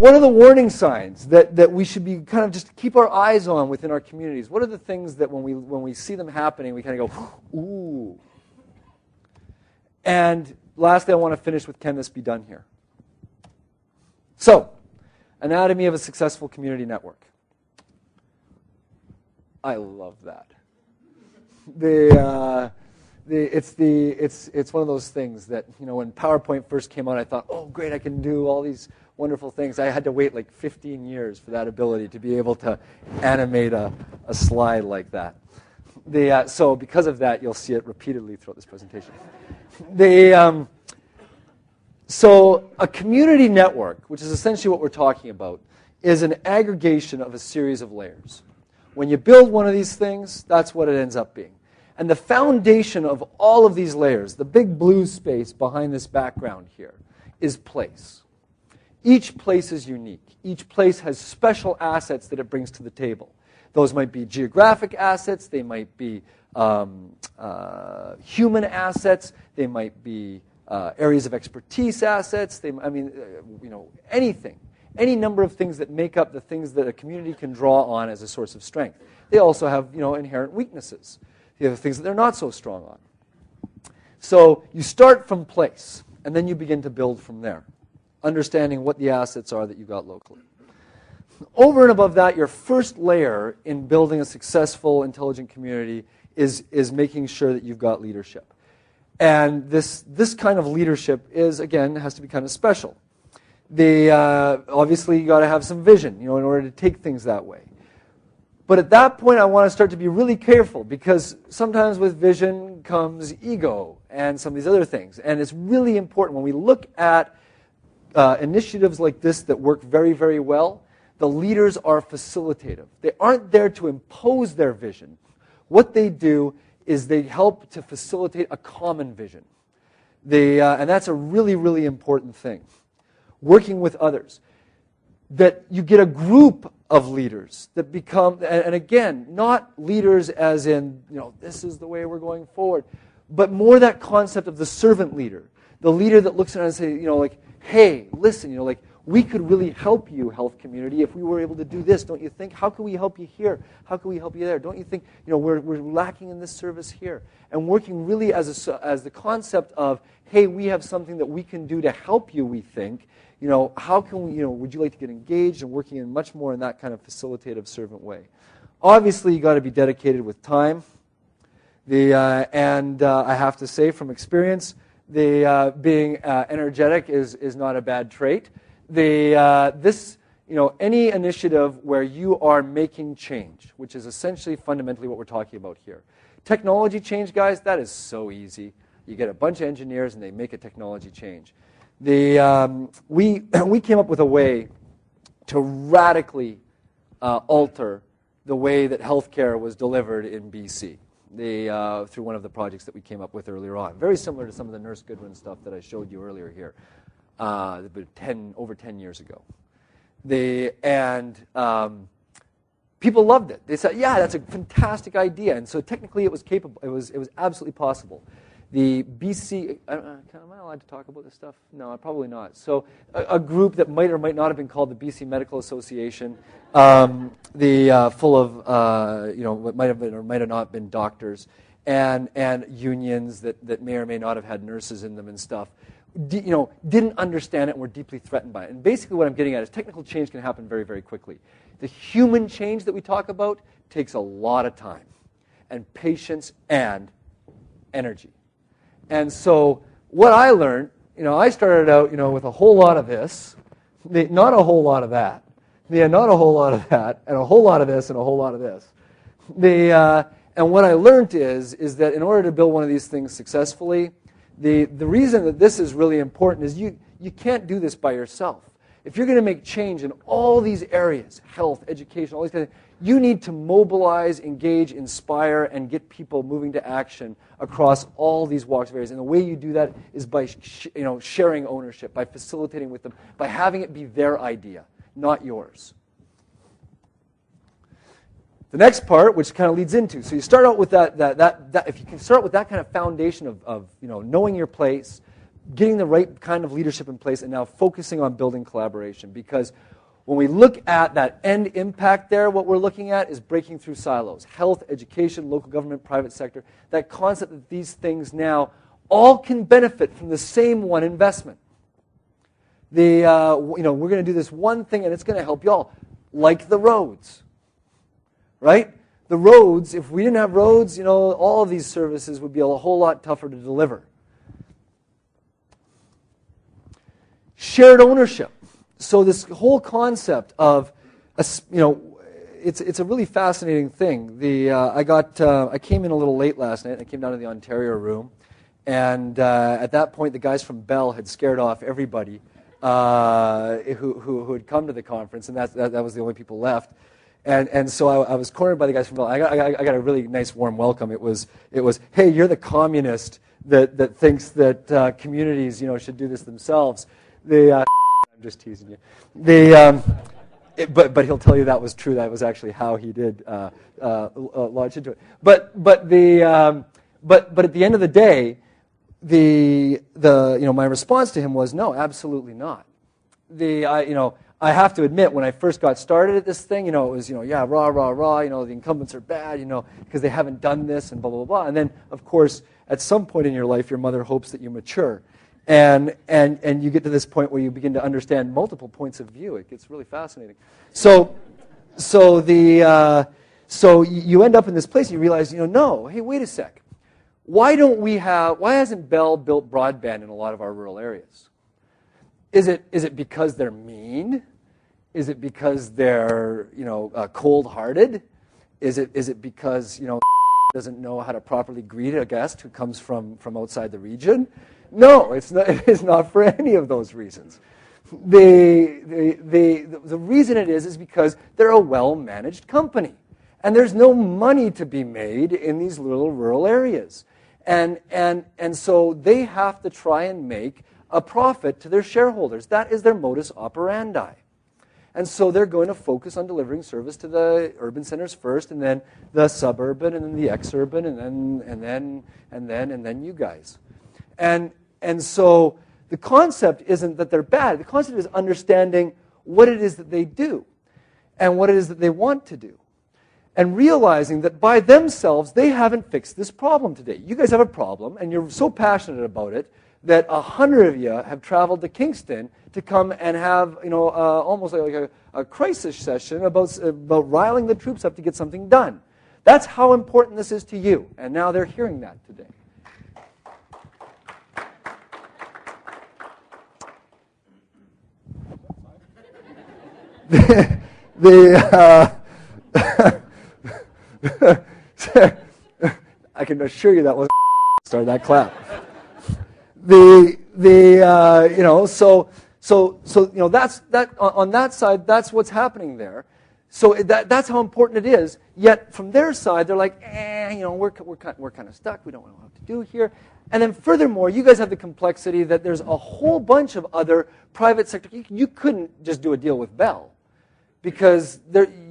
what are the warning signs that we should be kind of just keep our eyes on within our communities? What are the things that when we see them happening, we kind of go, ooh. And lastly, I want to finish with, can this be done here? So, anatomy of a successful community network. I love that. It's one of those things that, when PowerPoint first came out, I thought, oh, great, I can do all these wonderful things. I had to wait like 15 years for that ability to be able to animate a slide like that. So because of that, you'll see it repeatedly throughout this presentation. So a community network, which is essentially what we're talking about, is an aggregation of a series of layers. When you build one of these things, that's what it ends up being. And the foundation of all of these layers, the big blue space behind this background here, is place. Each place is unique. Each place has special assets that it brings to the table. Those might be geographic assets. They might be human assets. They might be areas of expertise assets. Anything. Any number of things that make up the things that a community can draw on as a source of strength. They also have, inherent weaknesses. They have things that they're not so strong on. So you start from place, and then you begin to build from there, understanding what the assets are that you've got locally. Over and above that, your first layer in building a successful, intelligent community is making sure that you've got leadership. And this kind of leadership has to be kind of special. Obviously, you got to have some vision, in order to take things that way. But at that point, I want to start to be really careful, because sometimes with vision comes ego and some of these other things. And it's really important when we look at initiatives like this that work very, very well, the leaders are facilitative. They aren't there to impose their vision. What they do is they help to facilitate a common vision. And that's a really, really important thing. Working with others. That you get a group of leaders that become, and again, not leaders as in, this is the way we're going forward, but more that concept of the servant leader. The leader that looks around and says, hey, listen, we could really help you, health community, if we were able to do this, don't you think? How can we help you here? How can we help you there? Don't you think, we're lacking in this service here? And working really as the concept of, hey, we have something that we can do to help you, we think. How can we, would you like to get engaged and working in much more in that kind of facilitative servant way? Obviously, you got to be dedicated with time. I have to say from experience, being energetic is not a bad trait. Any initiative where you are making change, which is essentially fundamentally what we're talking about here. Technology change, guys, that is so easy. You get a bunch of engineers and they make a technology change. We came up with a way to radically alter the way that healthcare was delivered in BC through one of the projects that we came up with earlier on. Very similar to some of the Nurse Goodwin stuff that I showed you earlier here, over 10 years ago. People loved it. They said, yeah, that's a fantastic idea. And so technically it was capable. It was absolutely possible. The BC, am I allowed to talk about this stuff? No, probably not. So a group that might or might not have been called the BC Medical Association, full of, what might have been or might have not been doctors, and unions that may or may not have had nurses in them and stuff, didn't understand it and were deeply threatened by it. And basically what I'm getting at is technical change can happen very, very quickly. The human change that we talk about takes a lot of time and patience and energy. And so what I learned, I started out, with a whole lot of this, not a whole lot of that, not a whole lot of that, and a whole lot of this, and a whole lot of this. And what I learned is that in order to build one of these things successfully, the reason that this is really important is you can't do this by yourself. If you're going to make change in all these areas, health, education, all these kind of things, you need to mobilize, engage, inspire, and get people moving to action across all these walks of areas. And the way you do that is by sharing ownership, by facilitating with them, by having it be their idea, not yours. The next part, which kind of leads into, so you start out with that if you can start with that kind of foundation of knowing your place, getting the right kind of leadership in place and now focusing on building collaboration. Because when we look at that end impact there, what we're looking at is breaking through silos. Health, education, local government, private sector. That concept that these things now all can benefit from the same one investment. We're going to do this one thing and it's going to help you all. Like the roads. Right? The roads, if we didn't have roads, all of these services would be a whole lot tougher to deliver. Shared ownership. So this whole concept of, it's a really fascinating thing. I came in a little late last night. I came down to the Ontario room, and at that point, the guys from Bell had scared off everybody who had come to the conference, and that was the only people left. And so I was cornered by the guys from Bell. I got a really nice warm welcome. It was hey, you're the communist that thinks that communities should do this themselves. I'm just teasing you. But he'll tell you that was true. That was actually how he did launch into it. But at the end of the day, my response to him was no, absolutely not. I have to admit, when I first got started at this thing, it was, rah, rah, rah, the incumbents are bad, because they haven't done this and blah, blah, blah. And then, of course, at some point in your life, your mother hopes that you mature. And you get to this point where you begin to understand multiple points of view. It gets really fascinating. So you end up in this place and you realize, no, hey, wait a sec. Why hasn't Bell built broadband in a lot of our rural areas? Is it because they're mean? Is it because they're cold-hearted? Is it because doesn't know how to properly greet a guest who comes from outside the region? No, it's not. It is not for any of those reasons. The reason it is because they're a well-managed company, and there's no money to be made in these little rural areas, and so they have to try and make a profit to their shareholders. That is their modus operandi. And so they're going to focus on delivering service to the urban centers first, and then the suburban, and then the exurban, and then you guys. And so the concept isn't that they're bad. The concept is understanding what it is that they do and what it is that they want to do. And realizing that by themselves, they haven't fixed this problem today. You guys have a problem, and you're so passionate about it that 100 of you have traveled to Kingston to come and have, almost like a crisis session about riling the troops up to get something done. That's how important this is to you. And now they're hearing that today. I can assure you that was started that clap. That's that on that side. That's what's happening there. So that's how important it is. Yet from their side, they're like, we're kind of stuck. We don't know what to do here. And then furthermore, you guys have the complexity that there's a whole bunch of other private sector. You couldn't just do a deal with Bell, because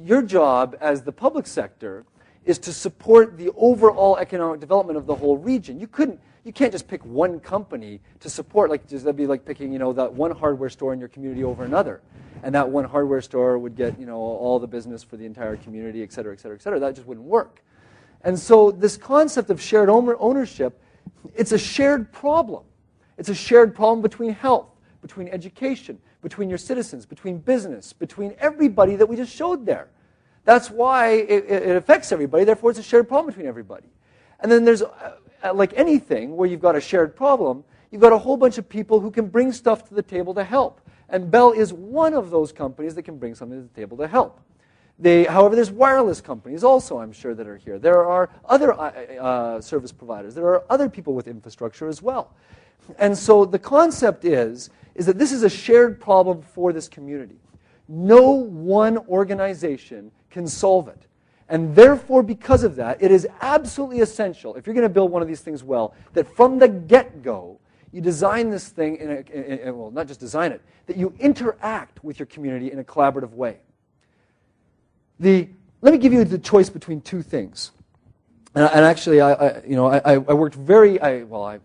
your job as the public sector is to support the overall economic development of the whole region. You can't just pick one company to support. That'd be like picking, that one hardware store in your community over another, and that one hardware store would get, all the business for the entire community, et cetera, et cetera, et cetera. That just wouldn't work. And so this concept of shared ownership, it's a shared problem. It's a shared problem between health, between education, between your citizens, between business, between everybody that we just showed there. That's why it affects everybody. Therefore, it's a shared problem between everybody. And then there's, like anything where you've got a shared problem, you've got a whole bunch of people who can bring stuff to the table to help. And Bell is one of those companies that can bring something to the table to help. However, there's wireless companies also, I'm sure, that are here. There are other service providers. There are other people with infrastructure as well. And so the concept is that this is a shared problem for this community. No one organization can solve it. And therefore, because of that, it is absolutely essential, if you're going to build one of these things well, that from the get-go, you design this thing, well, not just design it, that you interact with your community in a collaborative way. Let me give you the choice between two things. And actually, I worked I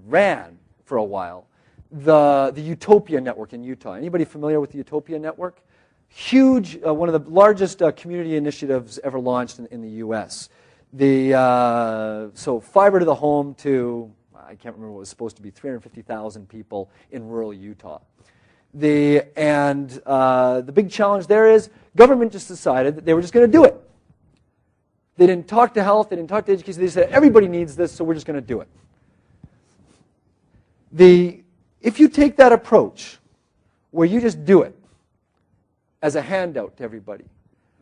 ran for a while the Utopia Network in Utah. Anybody familiar with the Utopia Network? Huge, one of the largest community initiatives ever launched in the U.S. So fiber to the home to, I can't remember what it was supposed to be, 350,000 people in rural Utah. The big challenge there is government just decided that they were just going to do it. They didn't talk to health, they didn't talk to education, they said everybody needs this, so we're just going to do it. If you take that approach, where you just do it as a handout to everybody,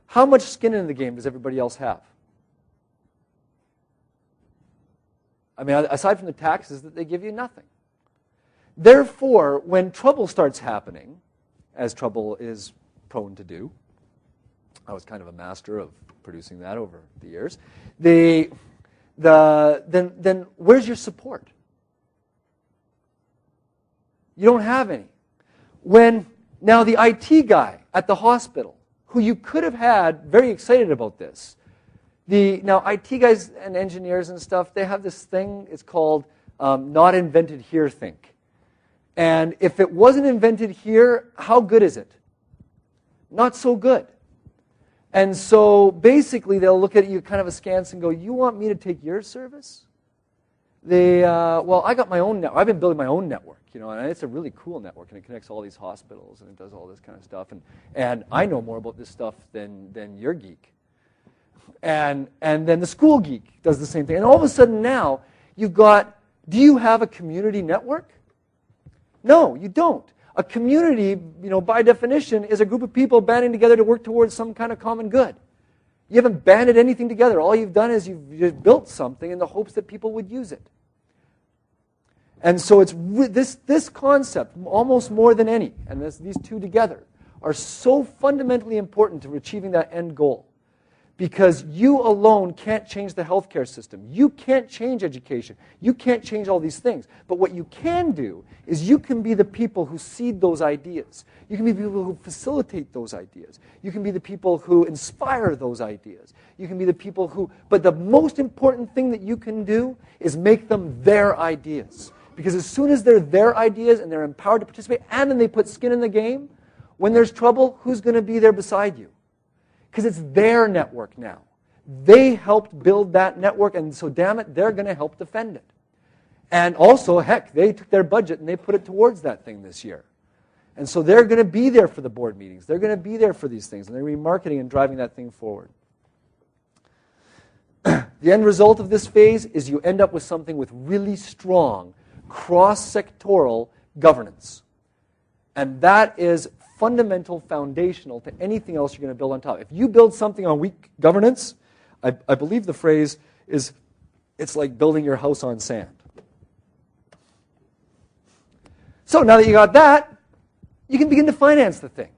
how much skin in the game does everybody else have? I mean, aside from the taxes that they give you, nothing. Therefore, when trouble starts happening, as trouble is prone to do, I was kind of a master of producing that over the years, then where's your support? You don't have any. Now the IT guy at the hospital, who you could have had very excited about this, now IT guys and engineers and stuff, they have this thing, it's called not invented here think. And if it wasn't invented here, how good is it? Not so good. And so basically they'll look at you kind of askance and go, you want me to take your service? Well, I got my own network. I've been building my own network, and it's a really cool network, and it connects all these hospitals, and it does all this kind of stuff. And I know more about this stuff than your geek. And then the school geek does the same thing. And all of a sudden now, you've got, do you have a community network? No, you don't. A community, by definition, is a group of people banding together to work towards some kind of common good. You haven't banded anything together. All you've done is you've just built something in the hopes that people would use it. And so it's this concept, almost more than any, and these two together, are so fundamentally important to achieving that end goal. Because you alone can't change the healthcare system. You can't change education. You can't change all these things. But what you can do is you can be the people who seed those ideas. You can be the people who facilitate those ideas. You can be the people who inspire those ideas. You can be the people who... But the most important thing that you can do is make them their ideas. Because as soon as they're their ideas and they're empowered to participate, and then they put skin in the game, when there's trouble, who's going to be there beside you? Because it's their network now. They helped build that network, and so damn it, they're going to help defend it. And also, heck, they took their budget and they put it towards that thing this year. And so they're going to be there for the board meetings. They're going to be there for these things, and they're going to be marketing and driving that thing forward. The end result of this phase is you end up with something with really strong cross-sectoral governance. And that is fundamental, foundational to anything else you're going to build on top. If you build something on weak governance, I believe the phrase is, it's like building your house on sand. So now that you got that, you can begin to finance the thing.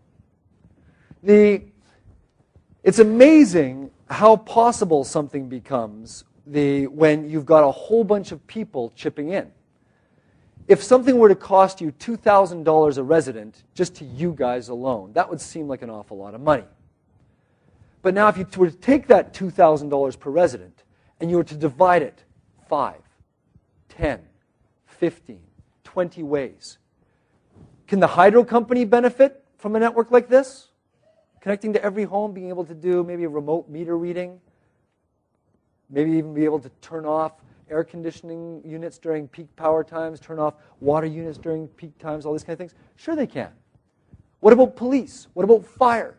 It's amazing how possible something becomes when you've got a whole bunch of people chipping in. If something were to cost you $2,000 a resident, just to you guys alone, that would seem like an awful lot of money. But now if you were to take that $2,000 per resident and you were to divide it 5, 10, 15, 20 ways, can the hydro company benefit from a network like this? Connecting to every home, being able to do maybe a remote meter reading, maybe even be able to turn off air conditioning units during peak power times, turn off water units during peak times, all these kind of things? Sure they can. What about police? What about fire?